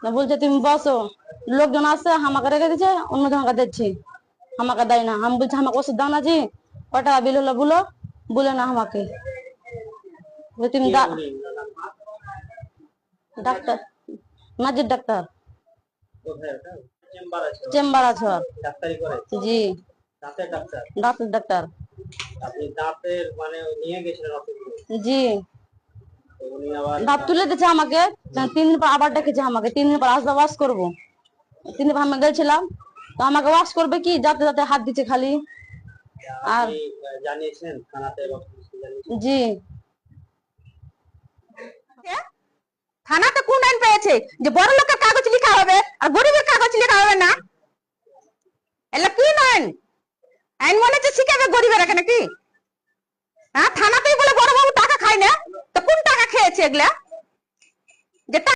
না বলছে তুমি বসো, লোকজন আসছে আমাকে রেখে দিচ্ছে, অন্য জনকে দিচ্ছি, আমাকে দেয় না। আমি বলছি আমাকে ওষুধ দাও না জি, কয় টাকা বিল হলো বলো, বলে না আমাকে। তুমি ডাক্তার, নাজির ডাক্তার, চেম্বার আছে ওর। জি ডাক্তার ডাক্তার। জি দাঁত তুলে দিচ্ছে আমাকে, 3 দিন পর আবার ডেকেছে আমাকে, 3 দিন পর আসবে ওয়াশ করবো। 3 দিন পর আমি গেছিলাম, তো আমাকে ওয়াশ করবে কি, যাতে যাতে হাত দিচ্ছে খালি। আর জি থানাতে কোন আইন পেয়েছে যে বড় লোকের কাগজ লেখা হবে আর গরিবের কাগজ লেখা হবে না? এলা কি আইন? আইন মনে হচ্ছে শিখাবে গরিবের এখানে কি? হ্যাঁ, থানাতেই বলে বড় বাবু টাকা খায় না, তো কোন টাকা খেয়েছে এগুলা? যেটা